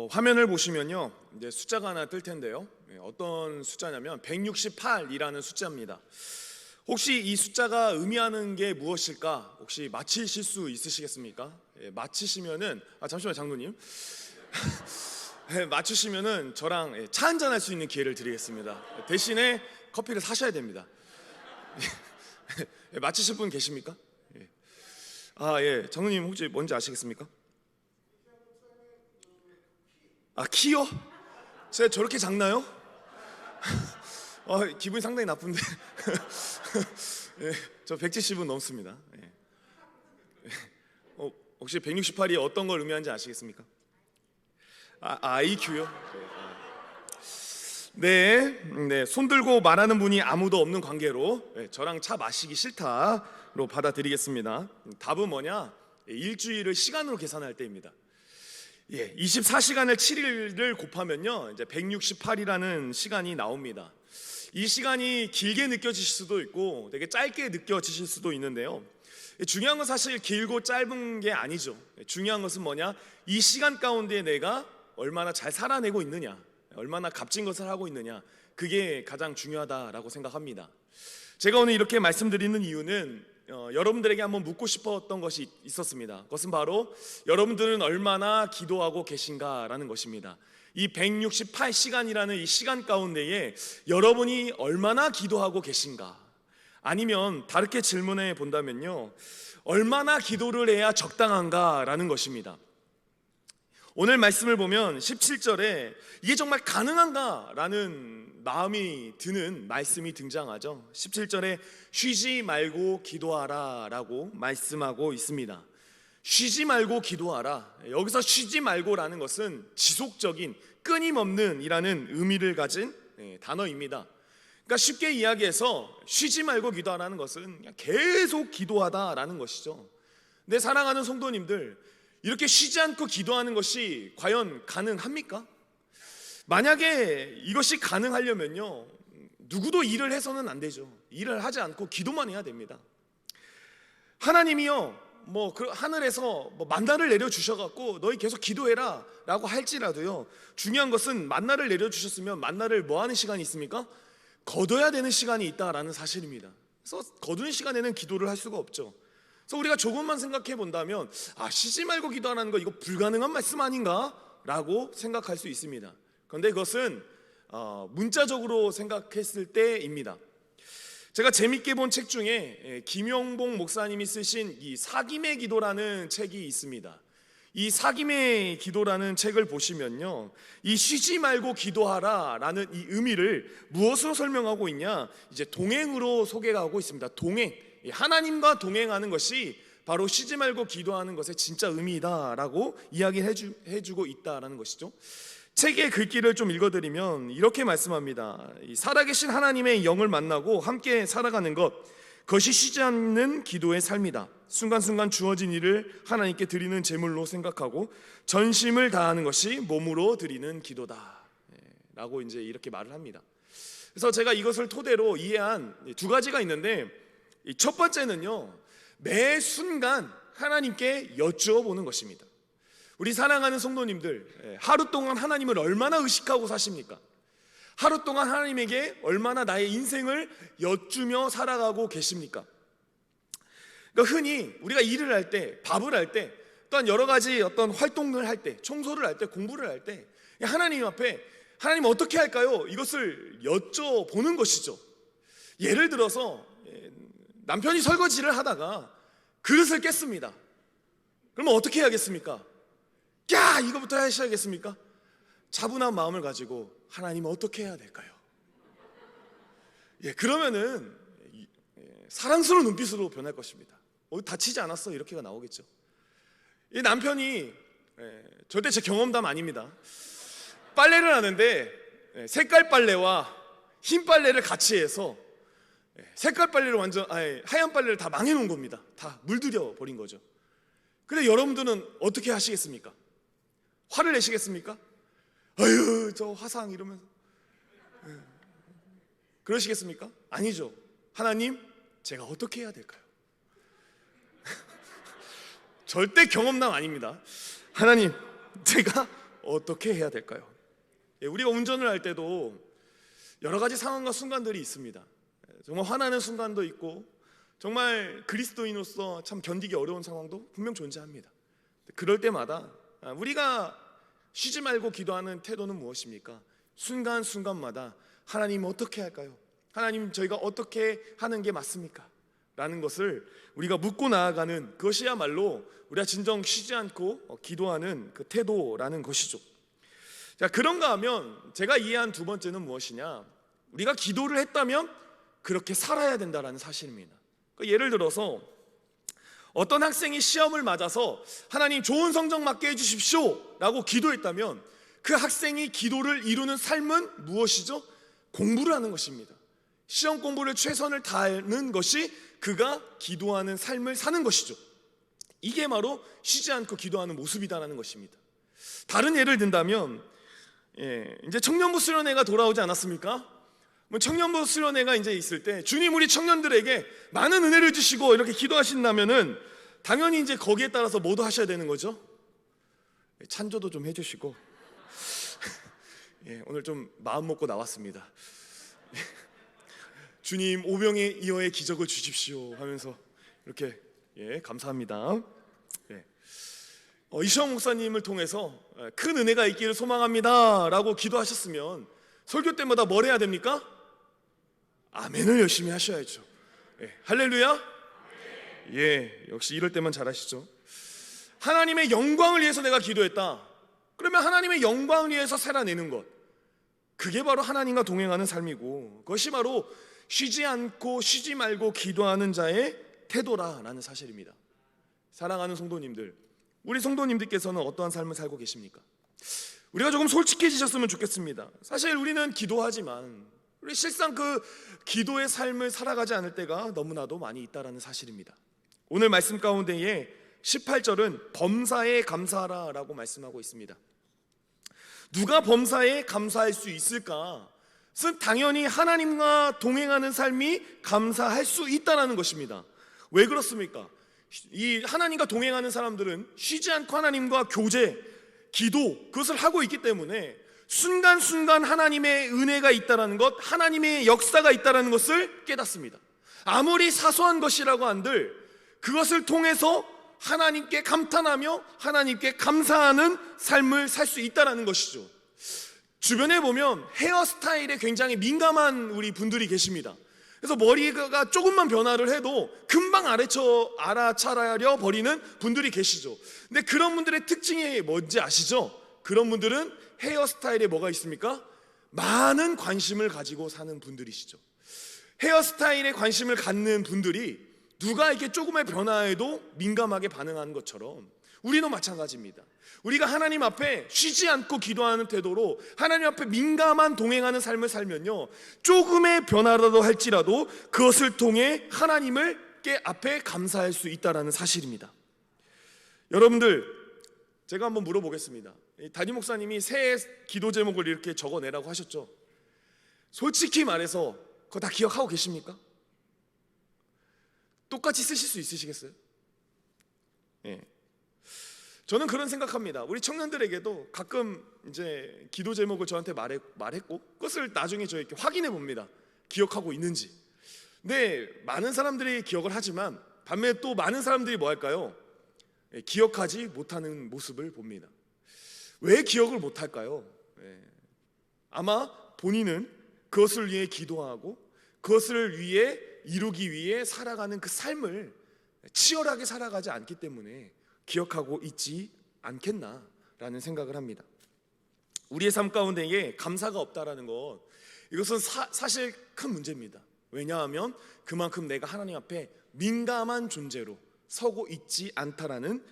화면을 보시면요, 이제 숫자가 하나 뜰 텐데요. 어떤 숫자냐면 168이라는 숫자입니다. 혹시 이 숫자가 의미하는 게 무엇일까? 혹시 맞히실 수 있으시겠습니까? 맞히시면은 잠시만요, 장로님. 맞추시면은 저랑 차 한잔 할 수 있는 기회를 드리겠습니다. 대신에 커피를 사셔야 됩니다. 맞히실 분 계십니까? 예, 장로님 혹시 뭔지 아시겠습니까? 키요? 제가 저렇게 작나요? 기분이 상당히 나쁜데. 예, 저 170은 넘습니다. 예. 혹시 168이 어떤 걸 의미하는지 아시겠습니까? IQ요? 네, 손 들고 말하는 분이 아무도 없는 관계로 저랑 차 마시기 싫다로 받아들이겠습니다. 답은 뭐냐? 일주일을 시간으로 계산할 때입니다. 24시간을 7일을 곱하면요, 이제 168이라는 시간이 나옵니다. 이 시간이 길게 느껴지실 수도 있고 되게 짧게 느껴지실 수도 있는데요. 중요한 건 사실 길고 짧은 게 아니죠. 중요한 것은 뭐냐? 이 시간 가운데 내가 얼마나 잘 살아내고 있느냐, 얼마나 값진 것을 하고 있느냐, 그게 가장 중요하다라고 생각합니다. 제가 오늘 이렇게 말씀드리는 이유는 여러분들에게 한번 묻고 싶었던 것이 있었습니다. 그것은 바로 여러분들은 얼마나 기도하고 계신가라는 것입니다. 이 168시간이라는 이 시간 가운데에 여러분이 얼마나 기도하고 계신가? 아니면 다르게 질문해 본다면요, 얼마나 기도를 해야 적당한가라는 것입니다. 오늘 말씀을 보면 17절에 이게 정말 가능한가라는 마음이 드는 말씀이 등장하죠. 17절에 쉬지 말고 기도하라 라고 말씀하고 있습니다. 쉬지 말고 기도하라. 여기서 쉬지 말고라는 것은 지속적인, 끊임없는 이라는 의미를 가진 단어입니다. 그러니까 쉽게 이야기해서 쉬지 말고 기도하라는 것은 그냥 계속 기도하다라는 것이죠. 내 사랑하는 성도님들, 이렇게 쉬지 않고 기도하는 것이 과연 가능합니까? 만약에 이것이 가능하려면요, 누구도 일을 해서는 안 되죠. 일을 하지 않고 기도만 해야 됩니다. 하나님이요, 하늘에서 만나를 내려주셔갖고 너희 계속 기도해라 라고 할지라도요, 중요한 것은 만나를 내려주셨으면 만나를 뭐 하는 시간이 있습니까? 거둬야 되는 시간이 있다라는 사실입니다. 그래서 거두는 시간에는 기도를 할 수가 없죠. 그래서 우리가 조금만 생각해 본다면 쉬지 말고 기도하라는 거 이거 불가능한 말씀 아닌가? 라고 생각할 수 있습니다. 그런데 그것은 문자적으로 생각했을 때입니다. 제가 재밌게 본 책 중에 김용봉 목사님이 쓰신 이 사김의 기도라는 책이 있습니다. 이 사김의 기도라는 책을 보시면요, 이 쉬지 말고 기도하라 라는 이 의미를 무엇으로 설명하고 있냐, 이제 동행으로 소개하고 있습니다. 동행, 하나님과 동행하는 것이 바로 쉬지 말고 기도하는 것의 진짜 의미다라고 이야기해주고 있다라는 것이죠. 책의 글귀를 좀 읽어드리면 이렇게 말씀합니다. 살아계신 하나님의 영을 만나고 함께 살아가는 것, 그것이 쉬지 않는 기도의 삶이다. 순간순간 주어진 일을 하나님께 드리는 제물로 생각하고 전심을 다하는 것이 몸으로 드리는 기도다 라고 이제 이렇게 말을 합니다. 그래서 제가 이것을 토대로 이해한 두 가지가 있는데, 첫 번째는요, 매 순간 하나님께 여쭈어 보는 것입니다. 우리 사랑하는 성도님들, 하루 동안 하나님을 얼마나 의식하고 사십니까? 하루 동안 하나님에게 얼마나 나의 인생을 여쭈며 살아가고 계십니까? 그러니까 흔히 우리가 일을 할 때, 밥을 할 때, 또한 여러 가지 어떤 활동을 할 때, 청소를 할 때, 공부를 할 때 하나님 앞에 하나님 어떻게 할까요? 이것을 여쭤보는 것이죠. 예를 들어서 남편이 설거지를 하다가 그릇을 깼습니다. 그러면 어떻게 해야겠습니까? 이거부터 하셔야겠습니까? 차분한 마음을 가지고 하나님 어떻게 해야 될까요? 그러면은 사랑스러운 눈빛으로 변할 것입니다. 다치지 않았어? 이렇게가 나오겠죠. 이 남편이 절대 제 경험담 아닙니다. 빨래를 하는데 색깔 빨래와 흰 빨래를 같이 해서 색깔 빨래를 하얀 빨래를 다 망해놓은 겁니다. 다 물들여 버린 거죠. 근데 여러분들은 어떻게 하시겠습니까? 화를 내시겠습니까? 아유, 저 화상 이러면서 그러시겠습니까? 아니죠. 하나님, 제가 어떻게 해야 될까요? 절대 경험담 아닙니다. 하나님, 제가 어떻게 해야 될까요? 우리가 운전을 할 때도 여러 가지 상황과 순간들이 있습니다. 정말 화나는 순간도 있고 정말 그리스도인으로서 참 견디기 어려운 상황도 분명 존재합니다. 그럴 때마다 우리가 쉬지 말고 기도하는 태도는 무엇입니까? 순간순간마다 하나님 어떻게 할까요? 하나님 저희가 어떻게 하는 게 맞습니까? 라는 것을 우리가 묻고 나아가는 그것이야말로 우리가 진정 쉬지 않고 기도하는 그 태도라는 것이죠. 자, 그런가 하면 제가 이해한 두 번째는 무엇이냐? 우리가 기도를 했다면 그렇게 살아야 된다는 사실입니다. 예를 들어서 어떤 학생이 시험을 맞아서 하나님 좋은 성적 맞게 해주십시오 라고 기도했다면 그 학생이 기도를 이루는 삶은 무엇이죠? 공부를 하는 것입니다. 시험 공부를 최선을 다하는 것이 그가 기도하는 삶을 사는 것이죠. 이게 바로 쉬지 않고 기도하는 모습이다라는 것입니다. 다른 예를 든다면 이제 청년부 수련회가 돌아오지 않았습니까? 청년부 수련회가 이제 있을 때 주님 우리 청년들에게 많은 은혜를 주시고 이렇게 기도하신다면은 당연히 이제 거기에 따라서 뭐도 하셔야 되는 거죠. 찬조도 좀 해주시고 오늘 좀 마음 먹고 나왔습니다. 주님 오병의 이어의 기적을 주십시오 하면서 이렇게 감사합니다. 이시영 목사님을 통해서 큰 은혜가 있기를 소망합니다 라고 기도하셨으면 설교 때마다 뭘 해야 됩니까? 아멘을 열심히 하셔야죠. 할렐루야. 역시 이럴 때만 잘하시죠. 하나님의 영광을 위해서 내가 기도했다. 그러면 하나님의 영광을 위해서 살아내는 것, 그게 바로 하나님과 동행하는 삶이고 그것이 바로 쉬지 않고 쉬지 말고 기도하는 자의 태도라는 사실입니다. 사랑하는 성도님들, 우리 성도님들께서는 어떠한 삶을 살고 계십니까? 우리가 조금 솔직해지셨으면 좋겠습니다. 사실 우리는 기도하지만 우리 실상 그 기도의 삶을 살아가지 않을 때가 너무나도 많이 있다는 사실입니다. 오늘 말씀 가운데에 18절은 범사에 감사하라 라고 말씀하고 있습니다. 누가 범사에 감사할 수 있을까? 그것은 당연히 하나님과 동행하는 삶이 감사할 수 있다는 것입니다. 왜 그렇습니까? 이 하나님과 동행하는 사람들은 쉬지 않고 하나님과 교제, 기도, 그것을 하고 있기 때문에 순간순간 하나님의 은혜가 있다는 것, 하나님의 역사가 있다는 것을 깨닫습니다. 아무리 사소한 것이라고 한들 그것을 통해서 하나님께 감탄하며 하나님께 감사하는 삶을 살 수 있다는 것이죠. 주변에 보면 헤어스타일에 굉장히 민감한 우리 분들이 계십니다. 그래서 머리가 조금만 변화를 해도 금방 알아차려 버리는 분들이 계시죠. 근데 그런 분들의 특징이 뭔지 아시죠? 그런 분들은 헤어스타일에 뭐가 있습니까? 많은 관심을 가지고 사는 분들이시죠. 헤어스타일에 관심을 갖는 분들이 누가 이렇게 조금의 변화에도 민감하게 반응하는 것처럼 우리도 마찬가지입니다. 우리가 하나님 앞에 쉬지 않고 기도하는 태도로 하나님 앞에 민감한 동행하는 삶을 살면요, 조금의 변화라도 할지라도 그것을 통해 하나님을 앞에 감사할 수 있다는 사실입니다. 여러분들, 제가 한번 물어보겠습니다. 담임 목사님이 새해 기도 제목을 이렇게 적어내라고 하셨죠. 솔직히 말해서 그거 다 기억하고 계십니까? 똑같이 쓰실 수 있으시겠어요? 저는 그런 생각합니다. 우리 청년들에게도 가끔 이제 기도 제목을 저한테 말했고 그것을 나중에 저 이렇게 확인해 봅니다. 기억하고 있는지. 근데 많은 사람들이 기억을 하지만 반면에 또 많은 사람들이 뭐 할까요? 기억하지 못하는 모습을 봅니다. 왜 기억을 못할까요? 아마 본인은 그것을 위해 기도하고 그것을 위해 이루기 위해 살아가는 그 삶을 치열하게 살아가지 않기 때문에 기억하고 있지 않겠나라는 생각을 합니다. 우리의 삶 가운데에 감사가 없다라는 것, 이것은 사실 큰 문제입니다. 왜냐하면 그만큼 내가 하나님 앞에 민감한 존재로 서고 있지 않다라는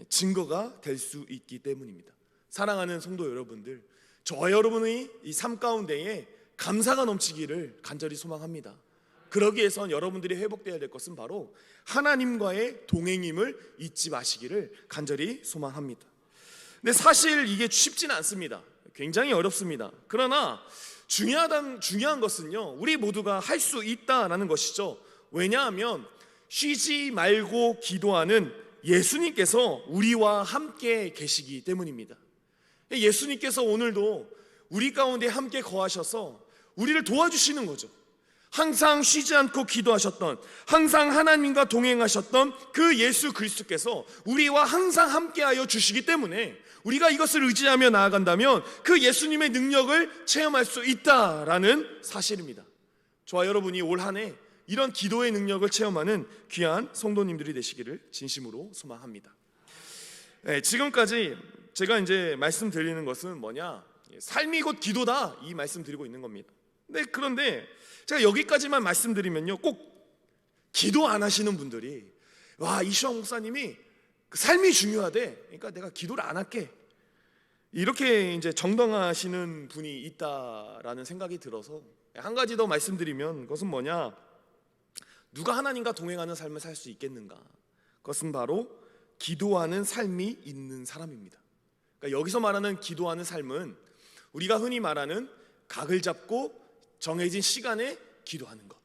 증거가 될 수 있기 때문입니다. 사랑하는 성도 여러분들, 저와 여러분의 이 삶 가운데에 감사가 넘치기를 간절히 소망합니다. 그러기 위해선 여러분들이 회복되어야 될 것은 바로 하나님과의 동행임을 잊지 마시기를 간절히 소망합니다. 근데 사실 이게 쉽지는 않습니다. 굉장히 어렵습니다. 그러나 중요한 것은요, 우리 모두가 할 수 있다라는 것이죠. 왜냐하면 쉬지 말고 기도하는 예수님께서 우리와 함께 계시기 때문입니다. 예수님께서 오늘도 우리 가운데 함께 거하셔서 우리를 도와주시는 거죠. 항상 쉬지 않고 기도하셨던, 항상 하나님과 동행하셨던 그 예수 그리스도께서 우리와 항상 함께하여 주시기 때문에 우리가 이것을 의지하며 나아간다면 그 예수님의 능력을 체험할 수 있다라는 사실입니다. 저와 여러분이 올 한 해 이런 기도의 능력을 체험하는 귀한 성도님들이 되시기를 진심으로 소망합니다. 지금까지 제가 이제 말씀드리는 것은 뭐냐? 삶이 곧 기도다, 이 말씀드리고 있는 겁니다. 그런데 제가 여기까지만 말씀드리면요, 꼭 기도 안 하시는 분들이 와, 이시영 목사님이 그 삶이 중요하대, 그러니까 내가 기도를 안 할게, 이렇게 이제 정당하시는 분이 있다라는 생각이 들어서 한 가지 더 말씀드리면, 그것은 뭐냐? 누가 하나님과 동행하는 삶을 살 수 있겠는가? 그것은 바로 기도하는 삶이 있는 사람입니다. 그러니까 여기서 말하는 기도하는 삶은 우리가 흔히 말하는 각을 잡고 정해진 시간에 기도하는 것,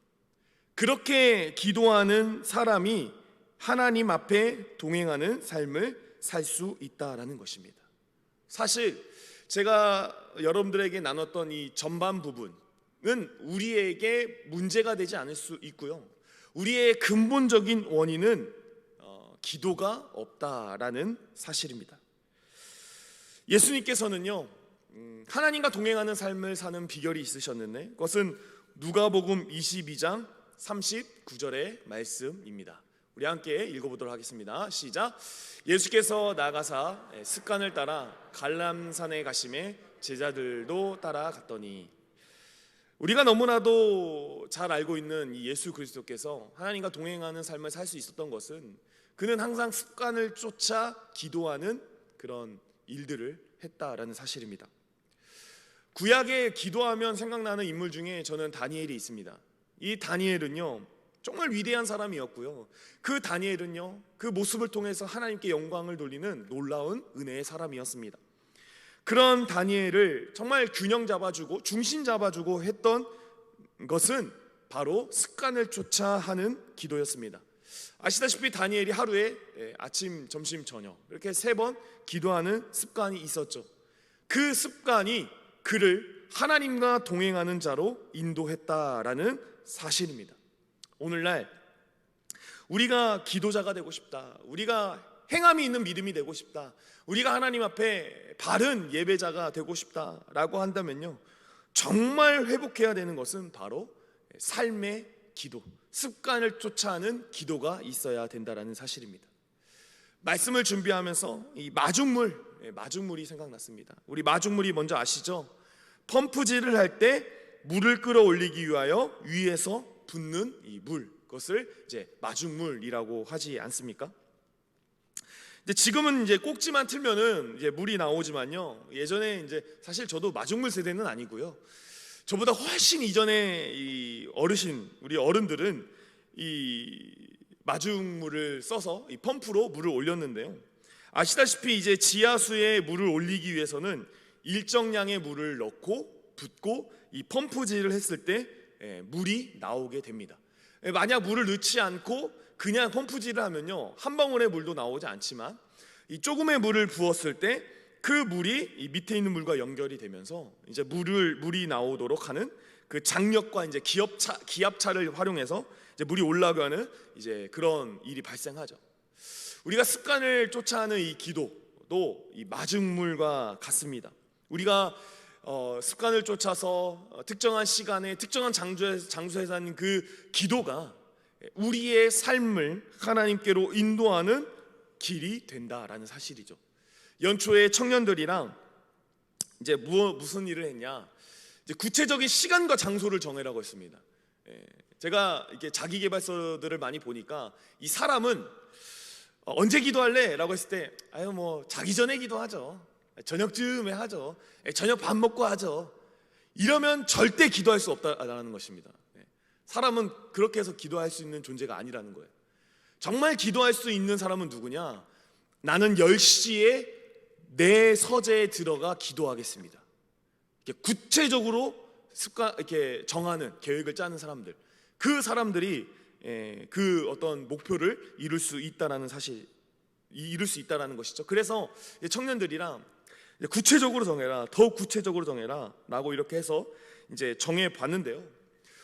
그렇게 기도하는 사람이 하나님 앞에 동행하는 삶을 살 수 있다라는 것입니다. 사실 제가 여러분들에게 나눴던 이 전반 부분은 우리에게 문제가 되지 않을 수 있고요, 우리의 근본적인 원인은 기도가 없다라는 사실입니다. 예수님께서는요, 하나님과 동행하는 삶을 사는 비결이 있으셨는데, 그것은 누가복음 22장 39절의 말씀입니다. 우리 함께 읽어보도록 하겠습니다. 시작. 예수께서 나가사 습관을 따라 갈람산에 가심에 제자들도 따라갔더니. 우리가 너무나도 잘 알고 있는 이 예수 그리스도께서 하나님과 동행하는 삶을 살 수 있었던 것은 그는 항상 습관을 쫓아 기도하는 그런 일들을 했다라는 사실입니다. 구약에 기도하면 생각나는 인물 중에 저는 다니엘이 있습니다. 이 다니엘은요, 정말 위대한 사람이었고요, 그 다니엘은요, 그 모습을 통해서 하나님께 영광을 돌리는 놀라운 은혜의 사람이었습니다. 그런 다니엘을 정말 균형 잡아주고 중심 잡아주고 했던 것은 바로 습관을 쫓아 하는 기도였습니다. 아시다시피 다니엘이 하루에 아침, 점심, 저녁 이렇게 3번 기도하는 습관이 있었죠. 그 습관이 그를 하나님과 동행하는 자로 인도했다라는 사실입니다. 오늘날 우리가 기도자가 되고 싶다, 우리가 행함이 있는 믿음이 되고 싶다, 우리가 하나님 앞에 바른 예배자가 되고 싶다라고 한다면요, 정말 회복해야 되는 것은 바로 삶의 기도, 습관을 쫓아하는 기도가 있어야 된다라는 사실입니다. 말씀을 준비하면서 이 마중물이 생각났습니다. 우리 마중물이 뭔지 아시죠? 펌프질을 할 때 물을 끌어올리기 위하여 위에서 붓는 이 물, 그것을 이제 마중물이라고 하지 않습니까? 근데 지금은 이제 꼭지만 틀면은 이제 물이 나오지만요, 예전에 이제 사실 저도 마중물 세대는 아니고요, 저보다 훨씬 이전에 이 어르신, 우리 어른들은 이 마중물을 써서 이 펌프로 물을 올렸는데요, 아시다시피 이제 지하수에 물을 올리기 위해서는 일정량의 물을 넣고 붓고 이 펌프질을 했을 때 물이 나오게 됩니다. 만약 물을 넣지 않고 그냥 펌프질을 하면요, 한 방울의 물도 나오지 않지만 이 조금의 물을 부었을 때 그 물이 이 밑에 있는 물과 연결이 되면서 이제 물이 나오도록 하는 그 장력과 이제 기압차를 활용해서 이제 물이 올라가는 이제 그런 일이 발생하죠. 우리가 습관을 쫓아하는 이 기도도 이 마중물과 같습니다. 우리가 습관을 쫓아서 특정한 시간에 특정한 장소에서 하는 그 기도가 우리의 삶을 하나님께로 인도하는 길이 된다라는 사실이죠. 연초에 청년들이랑 이제 무슨 일을 했냐, 이제 구체적인 시간과 장소를 정해라고 했습니다. 제가 이렇게 자기계발서들을 많이 보니까 이 사람은 언제 기도할래? 라고 했을 때 아유 뭐 자기 전에 기도하죠, 저녁쯤에 하죠, 저녁 밥 먹고 하죠, 이러면 절대 기도할 수 없다라는 것입니다. 사람은 그렇게 해서 기도할 수 있는 존재가 아니라는 거예요. 정말 기도할 수 있는 사람은 누구냐? 나는 10시에 내 서재에 들어가 기도하겠습니다, 이렇게 구체적으로 이렇게 정하는, 계획을 짜는 사람들, 그 사람들이 그 어떤 목표를 이룰 수 있다라는 것이죠. 그래서 청년들이랑 이제 구체적으로 정해라, 더욱 구체적으로 정해라 라고 이렇게 해서 이제 정해 봤는데요,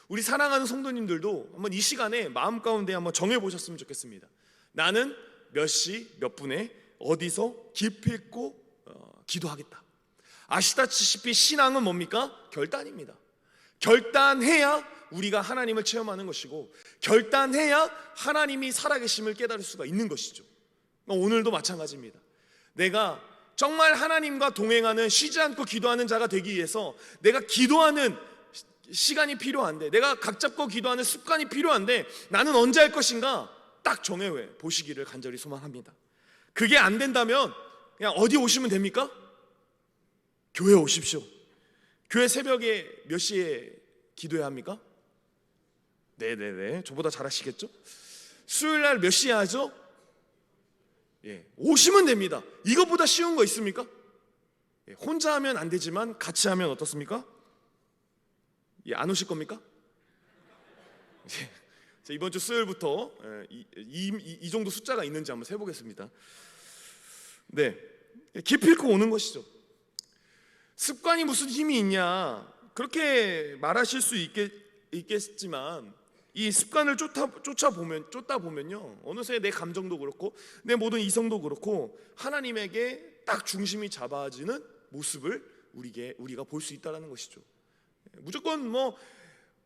우리 사랑하는 성도님들도 한번 이 시간에 마음 가운데 한번 정해 보셨으면 좋겠습니다. 나는 몇 시 몇 분에 어디서 기필코 기도하겠다. 아시다시피 신앙은 뭡니까? 결단입니다. 결단해야 우리가 하나님을 체험하는 것이고, 결단해야 하나님이 살아계심을 깨달을 수가 있는 것이죠. 오늘도 마찬가지입니다. 내가 정말 하나님과 동행하는, 쉬지 않고 기도하는 자가 되기 위해서 내가 기도하는 시간이 필요한데, 내가 각 잡고 기도하는 습관이 필요한데, 나는 언제 할 것인가 딱 정해 보시기를 간절히 소망합니다. 그게 안 된다면 그냥 어디 오시면 됩니까? 교회 오십시오. 교회 새벽에 몇 시에 기도해야 합니까? 네네네, 저보다 잘하시겠죠? 수요일 날 몇 시에 하죠? 예, 오시면 됩니다. 이것보다 쉬운 거 있습니까? 예, 혼자 하면 안 되지만 같이 하면 어떻습니까? 예, 안 오실 겁니까? 예, 이번 주 수요일부터 이 정도 숫자가 있는지 한번 세보겠습니다. 네, 기필코 오는 것이죠. 습관이 무슨 힘이 있냐, 그렇게 말하실 수 있겠지만 이 습관을 쫓다 보면요, 어느새 내 감정도 그렇고 내 모든 이성도 그렇고 하나님에게 딱 중심이 잡아지는 모습을 우리가 볼 수 있다는 것이죠. 무조건 뭐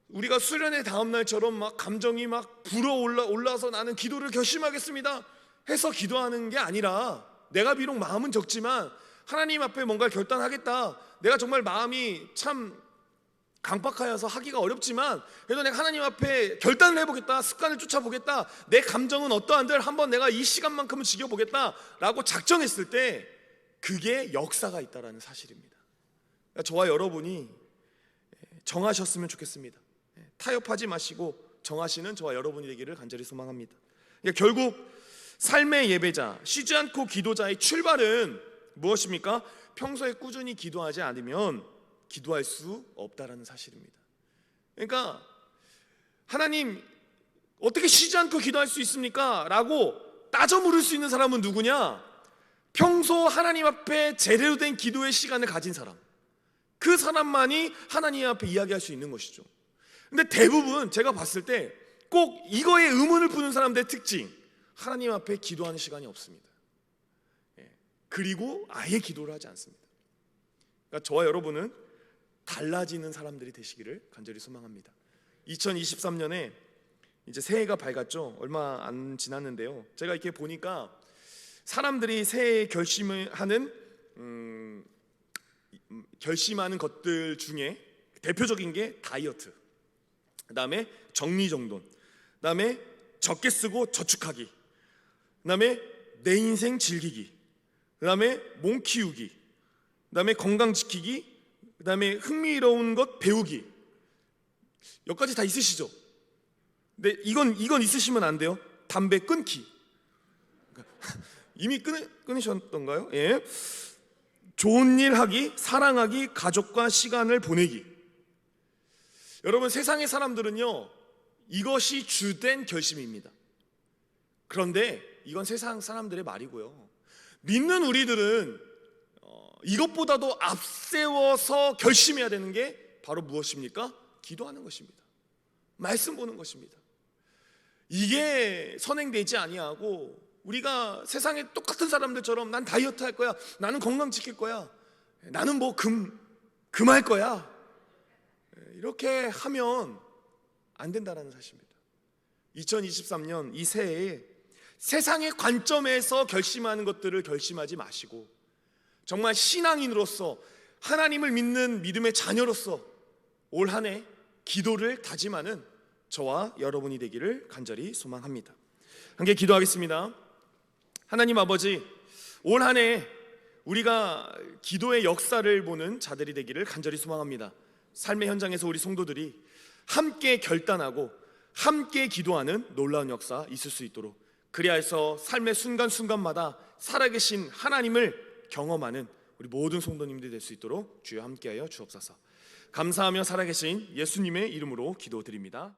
우리가 수련회 다음 날처럼 막 감정이 막 불어올라서 나는 기도를 결심하겠습니다 해서 기도하는 게 아니라, 내가 비록 마음은 적지만 하나님 앞에 뭔가 결단하겠다, 내가 정말 마음이 참 강박하여서 하기가 어렵지만 그래도 내가 하나님 앞에 결단을 해보겠다, 습관을 쫓아보겠다, 내 감정은 어떠한들 한번 내가 이 시간만큼은 지켜보겠다 라고 작정했을 때 그게 역사가 있다는 사실입니다. 그러니까 저와 여러분이 정하셨으면 좋겠습니다. 타협하지 마시고 정하시는 저와 여러분이 되기를 간절히 소망합니다. 그러니까 결국 삶의 예배자, 쉬지 않고 기도자의 출발은 무엇입니까? 평소에 꾸준히 기도하지 않으면 기도할 수 없다라는 사실입니다. 그러니까 하나님 어떻게 쉬지 않고 기도할 수 있습니까? 라고 따져 물을 수 있는 사람은 누구냐? 평소 하나님 앞에 제대로 된 기도의 시간을 가진 사람, 그 사람만이 하나님 앞에 이야기할 수 있는 것이죠. 근데 대부분 제가 봤을 때 꼭 이거에 의문을 푸는 사람들의 특징, 하나님 앞에 기도하는 시간이 없습니다. 그리고 아예 기도를 하지 않습니다. 그러니까 저와 여러분은 달라지는 사람들이 되시기를 간절히 소망합니다. 2023년에 이제 새해가 밝았죠. 얼마 안 지났는데요, 제가 이렇게 보니까 사람들이 새해 결심하는 것들 중에 대표적인 게 다이어트, 그 다음에 정리정돈, 그 다음에 적게 쓰고 저축하기, 그 다음에 내 인생 즐기기, 그 다음에 몸 키우기, 그 다음에 건강 지키기, 그 다음에 흥미로운 것 배우기. 여기까지 다 있으시죠? 근데 이건 있으시면 안 돼요. 담배 끊기. 이미 끊으셨던가요? 예. 좋은 일 하기, 사랑하기, 가족과 시간을 보내기. 여러분, 세상의 사람들은요, 이것이 주된 결심입니다. 그런데 이건 세상 사람들의 말이고요, 믿는 우리들은 이것보다도 앞세워서 결심해야 되는 게 바로 무엇입니까? 기도하는 것입니다. 말씀 보는 것입니다. 이게 선행되지 아니하고 우리가 세상의 똑같은 사람들처럼 난 다이어트 할 거야, 나는 건강 지킬 거야, 나는 뭐 금할 거야, 이렇게 하면 안 된다는 사실입니다. 2023년 이 새해에 세상의 관점에서 결심하는 것들을 결심하지 마시고 정말 신앙인으로서, 하나님을 믿는 믿음의 자녀로서 올 한 해 기도를 다짐하는 저와 여러분이 되기를 간절히 소망합니다. 함께 기도하겠습니다. 하나님 아버지, 올 한 해 우리가 기도의 역사를 보는 자들이 되기를 간절히 소망합니다. 삶의 현장에서 우리 성도들이 함께 결단하고 함께 기도하는 놀라운 역사 있을 수 있도록, 그리하여서 삶의 순간순간마다 살아계신 하나님을 경험하는 우리 모든 성도님들이 될 수 있도록 주여 함께하여 주옵소서. 감사하며 살아계신 예수님의 이름으로 기도드립니다.